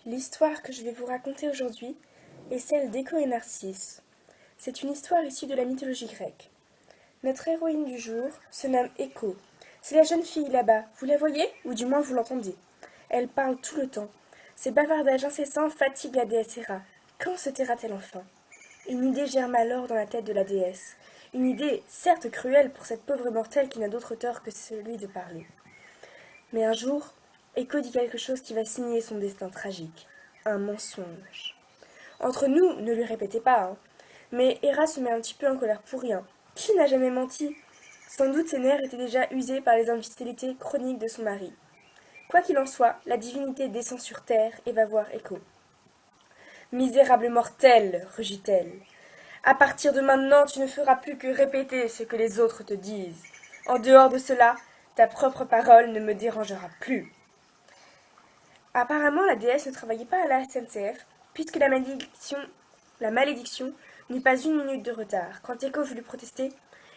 L'histoire que je vais vous raconter aujourd'hui est celle d'Écho et Narcisse. C'est une histoire issue de la mythologie grecque. Notre héroïne du jour se nomme Écho. C'est la jeune fille là-bas, vous la voyez, ou du moins vous l'entendez. Elle parle tout le temps. Ses bavardages incessants fatiguent la déesse Héra. Quand se taira-t-elle enfin? Une idée germa alors dans la tête de la déesse. Une idée, certes cruelle pour cette pauvre mortelle qui n'a d'autre tort que celui de parler. Mais un jour, Écho dit quelque chose qui va signer son destin tragique. Un mensonge. Entre nous, ne lui répétez pas, hein. Mais Héra se met un petit peu en colère pour rien. Qui n'a jamais menti? Sans doute ses nerfs étaient déjà usés par les infidélités chroniques de son mari. Quoi qu'il en soit, la divinité descend sur terre et va voir Écho. Misérable mortel, rugit-elle. À partir de maintenant, tu ne feras plus que répéter ce que les autres te disent. En dehors de cela, ta propre parole ne me dérangera plus. Apparemment, la déesse ne travaillait pas à la SNCF, puisque la malédiction n'eut pas une minute de retard. Quand Écho voulut protester,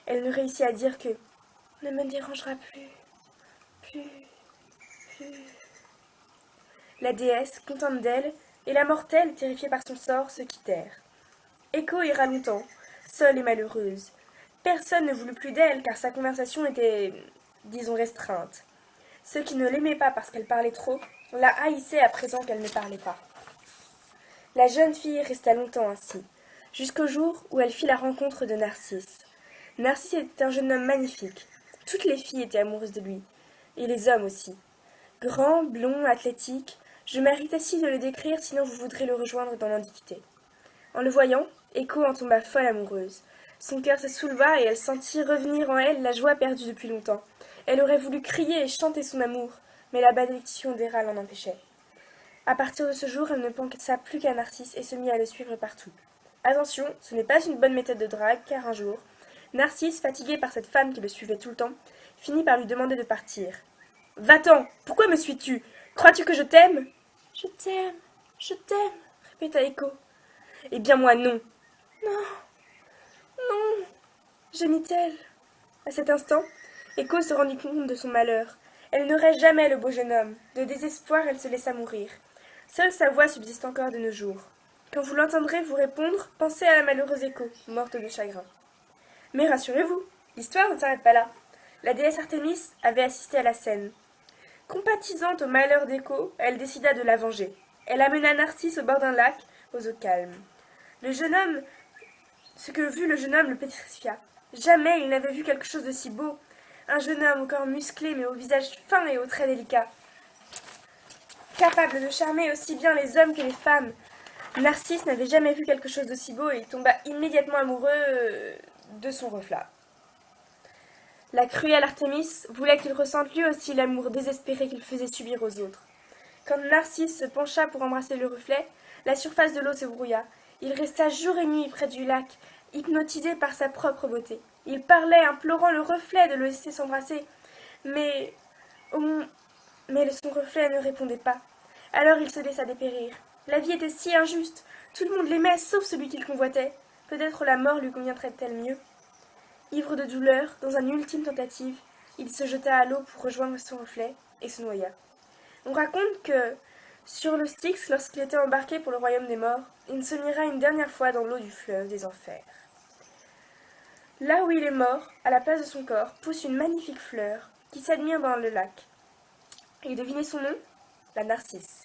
elle ne réussit à dire que « ne me dérangera plus. » La déesse, contente d'elle, et la mortelle, terrifiée par son sort, se quittèrent. Écho ira longtemps, seule et malheureuse. Personne ne voulut plus d'elle, car sa conversation était, disons, restreinte. Ceux qui ne l'aimaient pas parce qu'elle parlait trop, la haïssaient à présent qu'elle ne parlait pas. La jeune fille resta longtemps ainsi, jusqu'au jour où elle fit la rencontre de Narcisse. Narcisse était un jeune homme magnifique. Toutes les filles étaient amoureuses de lui, et les hommes aussi. Grand, blond, athlétique, je m'arrête ainsi de le décrire, sinon vous voudrez le rejoindre dans l'Antiquité. En le voyant, Écho en tomba folle amoureuse. Son cœur se souleva et elle sentit revenir en elle la joie perdue depuis longtemps. Elle aurait voulu crier et chanter son amour, mais la malédiction d'Héra l'en empêchait. À partir de ce jour, elle ne pensa plus qu'à Narcisse et se mit à le suivre partout. Attention, ce n'est pas une bonne méthode de drague, car un jour, Narcisse, fatigué par cette femme qui le suivait tout le temps, finit par lui demander de partir. « Va-t'en! Pourquoi me suis-tu? Crois-tu que je t'aime ?»« Je t'aime, répéta Écho. « Eh bien moi non. »« Non, gémit-elle. À cet instant, Écho se rendit compte de son malheur. Elle n'aurait jamais le beau jeune homme. De désespoir, elle se laissa mourir. Seule sa voix subsiste encore de nos jours. Quand vous l'entendrez vous répondre, pensez à la malheureuse Écho, morte de chagrin. Mais rassurez-vous, l'histoire ne s'arrête pas là. La déesse Artémis avait assisté à la scène. Compatisante au malheur d'Écho, elle décida de la venger. Elle amena Narcisse au bord d'un lac, aux eaux calmes. Ce que vit le jeune homme le pétrifia. Jamais il n'avait vu quelque chose de si beau. Un jeune homme au corps musclé mais au visage fin et aux traits délicats. Capable de charmer aussi bien les hommes que les femmes. Narcisse n'avait jamais vu quelque chose de si beau et il tomba immédiatement amoureux de son reflet. La cruelle Artémis voulait qu'il ressente lui aussi l'amour désespéré qu'il faisait subir aux autres. Quand Narcisse se pencha pour embrasser le reflet, la surface de l'eau se brouilla. Il resta jour et nuit près du lac, hypnotisé par sa propre beauté. Il parlait, implorant le reflet de le laisser s'embrasser, mais son reflet ne répondait pas. Alors il se laissa dépérir. La vie était si injuste. Tout le monde l'aimait, sauf celui qu'il convoitait. Peut-être la mort lui conviendrait-elle mieux. Ivre de douleur, dans une ultime tentative, il se jeta à l'eau pour rejoindre son reflet et se noya. On raconte que, sur le Styx, lorsqu'il était embarqué pour le royaume des morts, il se mira une dernière fois dans l'eau du fleuve des enfers. Là où il est mort, à la place de son corps, pousse une magnifique fleur qui s'admire dans le lac. Et devinez son nom? La narcisse.